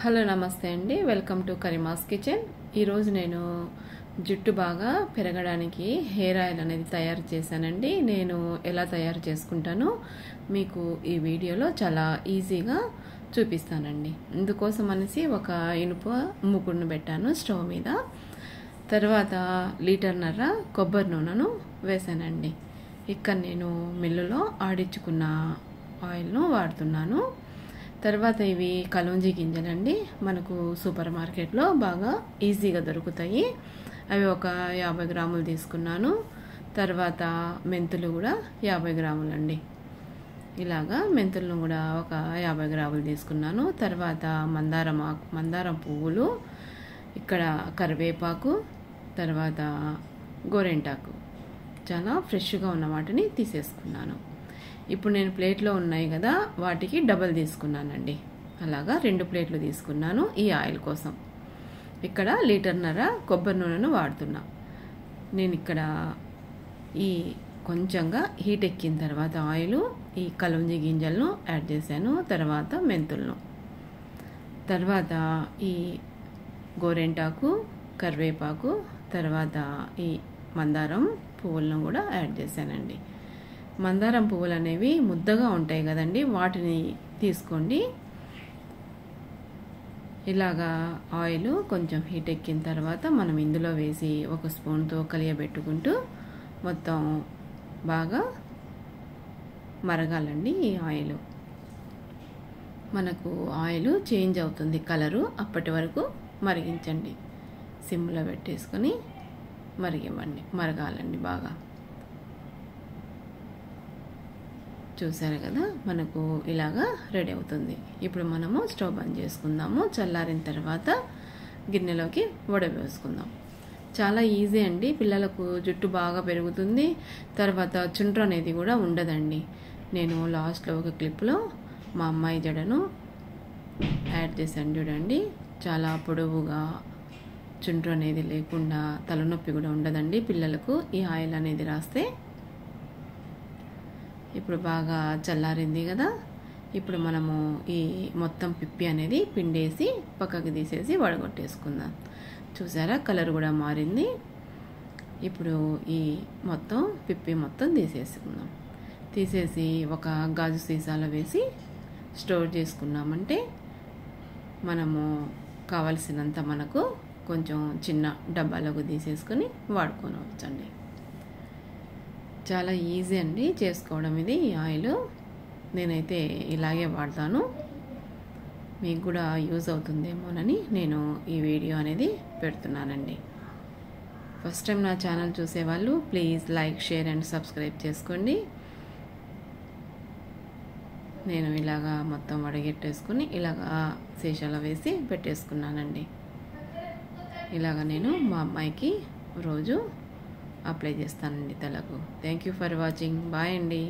Hello నమస్తే అండి, welcome to కరీమాస్ kitchen. ఈరోజు నేను జుట్టు బాగా పెరగడానికి హెయిర్ ఆయిల్ అనేది తయారు చేశానండి. నేను ఎలా తయారు చేసుకుంటానో మీకు ఈ వీడియోలో చాలా ఈజీగా చూపిస్తానండి. ఇందుకోసం అనేసి ఒక ఇనుప మూకుడును పెట్టాను స్టవ్ మీద. తర్వాత లీటర్న్నర కొబ్బరి నూనెను వేసానండి. ఇక్కడ నేను మిల్లులో ఆడించుకున్న ఆయిల్ను వాడుతున్నాను. తర్వాత ఇవి కలోంజీ గింజలండి, మనకు సూపర్ మార్కెట్లో బాగా ఈజీగా దొరుకుతాయి. అవి ఒక 50 గ్రాములు తీసుకున్నాను. తర్వాత మెంతులు కూడా 50 గ్రాములండి. ఇలాగా మెంతులను కూడా ఒక 50 గ్రాములు తీసుకున్నాను. తర్వాత మందారం పువ్వులు, ఇక్కడ కరివేపాకు, తర్వాత గోరెంటాకు చాలా ఫ్రెష్గా ఉన్న వాటిని తీసేసుకున్నాను. ఇప్పుడు నేను ప్లేట్లో ఉన్నాయి కదా, వాటికి డబల్ తీసుకున్నానండి. అలాగా 2 ప్లేట్లు తీసుకున్నాను ఈ ఆయిల్ కోసం. ఇక్కడ లీటర్న్నర కొబ్బరి నూనెను వాడుతున్నా. నేను ఇక్కడ ఈ కొంచెంగా హీట్ ఎక్కిన తర్వాత ఆయిల్ ఈ కలోంజీ గింజలను యాడ్ చేశాను. తర్వాత మెంతులను, తర్వాత ఈ గోరెంటాకు, కరివేపాకు, తర్వాత ఈ మందారం పువ్వులను కూడా యాడ్ చేశానండి. మందారం పువ్వులు అనేవి ముద్దగా ఉంటాయి కదండి, వాటిని తీసుకోండి. ఇలాగా ఆయిల్ కొంచెం హీట్ ఎక్కిన తర్వాత మనం ఇందులో వేసి ఒక స్పూన్తో కలియబెట్టుకుంటూ మొత్తం బాగా మరగాలండి. ఈ ఆయిల్ మనకు ఆయిల్ చేంజ్ అవుతుంది కలరు, అప్పటి వరకు మరిగించండి. సిమ్లో పెట్టేసుకొని మరగాలండి బాగా. చూసారు కదా, మనకు ఇలాగా రెడీ అవుతుంది. ఇప్పుడు మనము స్టవ్ బంద్ చేసుకుందాము. చల్లారిన తర్వాత గిన్నెలోకి వడవేసుకుందాం. చాలా ఈజీ అండి, పిల్లలకు జుట్టు బాగా పెరుగుతుంది. తర్వాత చుండ్రు అనేది కూడా ఉండదండి. నేను లాస్ట్లో ఒక క్లిప్లో మా అమ్మాయి జడను యాడ్ చేశాను చూడండి. చాలా పొడవుగా, చుండ్రు అనేది లేకుండా, తలనొప్పి కూడా ఉండదండి పిల్లలకు ఈ ఆయిల్ అనేది రాస్తే. ఇప్పుడు బాగా చల్లారింది కదా, ఇప్పుడు మనము ఈ మొత్తం పిప్పి అనేది పిండేసి పక్కకి తీసేసి వడగొట్టేసుకుందాం. చూసారా, కలర్ కూడా మారింది. ఇప్పుడు ఈ మొత్తం పిప్పి మొత్తం తీసేసుకుందాం. తీసేసి ఒక గాజు సీసాలో వేసి స్టోర్ చేసుకున్నామంటే మనము కావలసినంత మనకు కొంచెం చిన్న డబ్బాలోకి తీసేసుకొని వాడుకోవచ్చండి. చాలా ఈజీ అండి చేసుకోవడం ఇది. ఈ ఆయిల్ నేనైతే ఇలాగే వాడతాను, మీకు కూడా యూజ్ అవుతుందేమోనని నేను ఈ వీడియో అనేది పెడుతున్నానండి. ఫస్ట్ టైం నా ఛానల్ చూసేవాళ్ళు please like, share and subscribe చేసుకోండి. నేను ఇలాగా మొత్తం వడగెట్టేసుకుని ఇలాగా సీసాలో వేసి పెట్టేసుకున్నానండి. ఇలాగ నేను మా అమ్మాయికి రోజు అప్లై చేస్తానండి తలకు. Thank you for watching. Bye అండి.